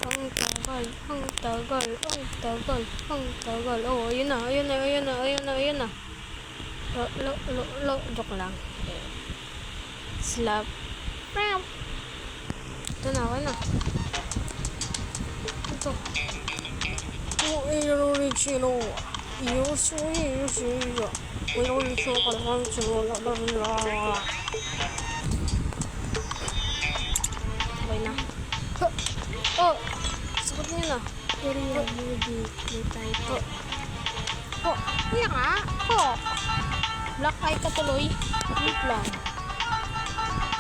ang tagal, ang tagal, ang tagal, ang tagal. Oh, ayun na, ayun na, ayun na, ayun na, ayun na. Joke lang. Slap. Ito na, okay na. Ito. Oh, original. Yes, yes, yes. Original ka lang, okay na. Oh, sakot niya na. Pero yan, may typo. Oh, yan nga. Oh. Black eye ka tuloy. Wait lang.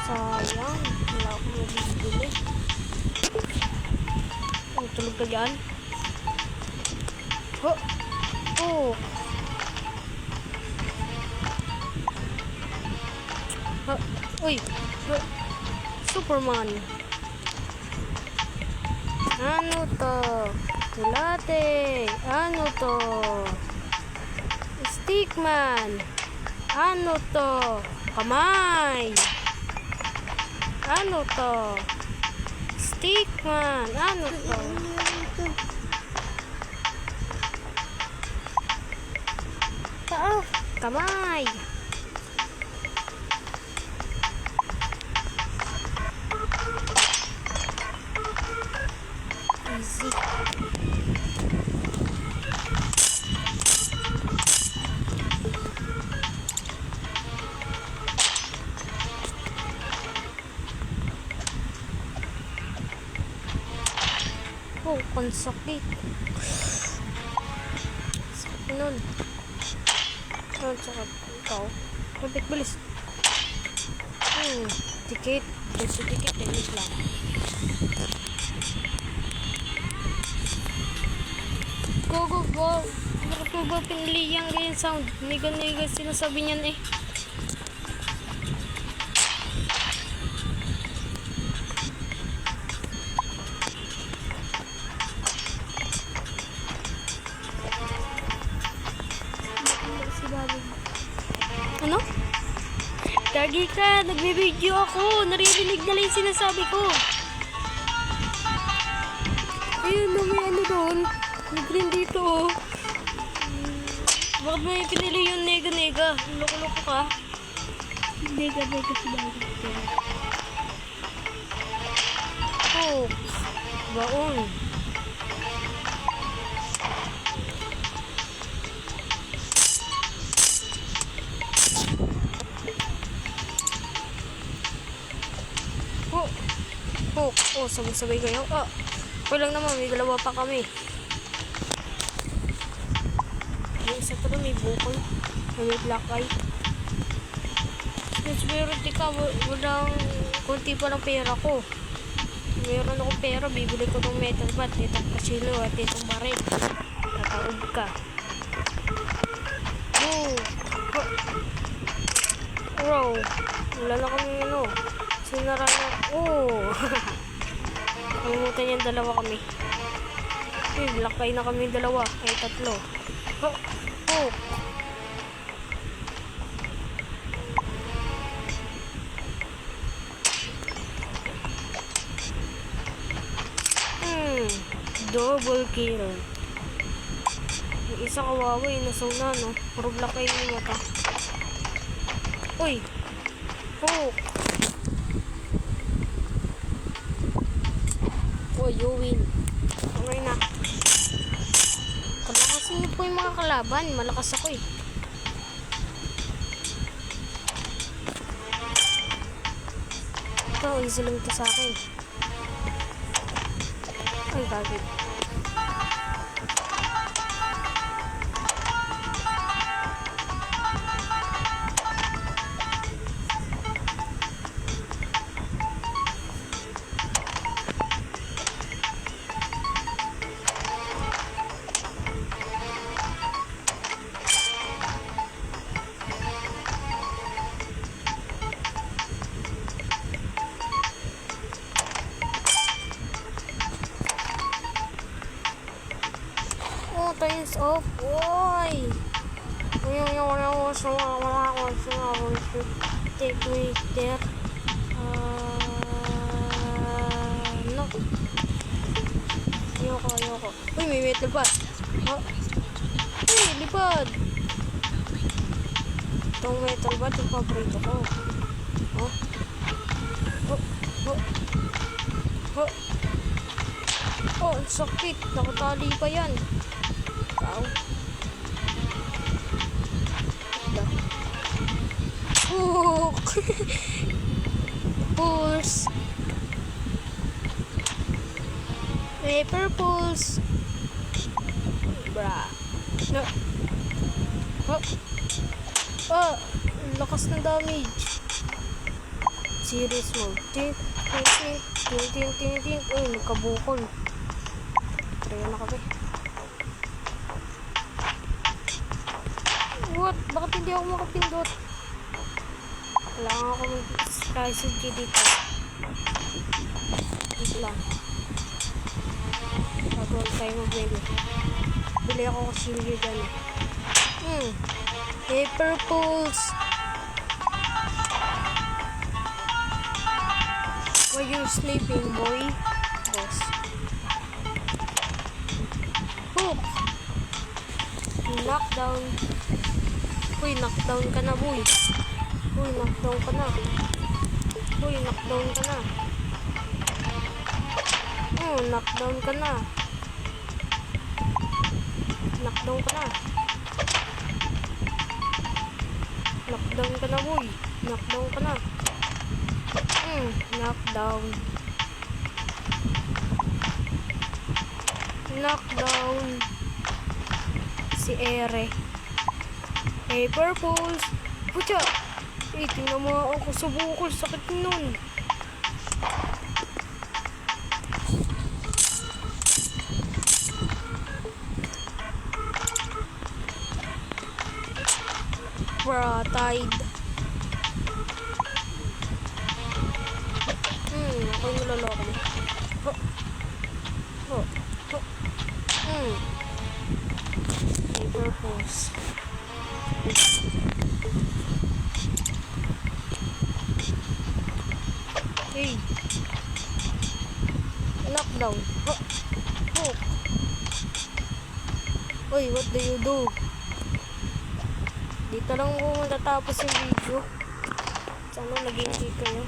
Sayang. Wala akong mabibili. Oh, tulog ka dyan. Oh. Oh. Uy. Superman. Ano to? Tulate. Ano to? Stickman. Ano to? Kamay. Ano to? Stickman. Ano to? Tao. Kamay. Easy. Oh, konsakit. Sakit nun. Ang sakit. Ikaw. Kapit, bilis. Tikit. Kasi tikit. Bilis lang. Go, go, go. Bakit mo ba pinili yung ganyan sound? Niga-niga sinasabi niyan eh. Ano? Gagi ka, nagbibideo ako. Naririnig na lang yung sinasabi ko. Ayun na, may ano doon. May green dito oh. Bakit may pinili yung nega-nega? Loko-loko ka. Nega-nega si Bagay. Oh, baon. Oh, sabay-sabay kayo. Okay lang naman, may dalawa pa kami. Yung isa pa may bukol. May black eye. Security ka, walang konti pa ng pera ko. Mayroon akong pera, bibili ko ng metal bat, itong kasino at itong baril. Nataog ka. Oh. Bro, wala na kami ano. Sinara na. Oh. Kalimutan yan, dalawa kami. Black eye na kami dalawa. Ay, tatlo. Oh. Double kill. Yung isa kawawa yung nasauna, no? Puro black eye yung mata. Uy! Oh! Oh, you win. Okay na. Palakasin niyo po yung mga kalaban. Malakas ako eh. Ito, easy lang ito sa akin. Ay, bagay. Turns off. Oy! Take me there. No. Ayoko. Uy, may metal pa. Oh. Uy, lipad. Itong metal ba? Itong paborito ko. Oh. Oh. Oh. Oh. Oh, ang sakit. Nakatali pa yan. Ow. Hook! Pulse! Paper pulse! Bra! No! Oh! Oh! Lakas ng damage! Serious mode. Ting! Ting! Ting! Ting! Ting! Ting! Ting! Uy, nagkabukol. Kaya na kami. What? Bakit hindi ako makapindot? Kailangan ako mag-SkySG dito. Dito lang. Bago tayo mag-win. Bili ako kasi silver dyan. Paper pulse. Why you sleeping, boy? Boss. Hook. Knockdown. Uy, knockdown ka na, boy. Uy, knockdown ka na. Uy, knockdown ka na. Oh, knockdown ka na. Knockdown ka na. Knockdown ka na, boy. Knockdown ka na. Knockdown. Knockdown. Si Ere. Paper pulse. Pucha! Eh, tingnan mo ako sa bukol. Sakit nun. Bra, tide. Ako yung naloloko mo. Paper pulse. Hey. Knockdown. Hook. Uy, what do you do? Dito lang po matatapos yung video. Sana nag-enjoy kayo.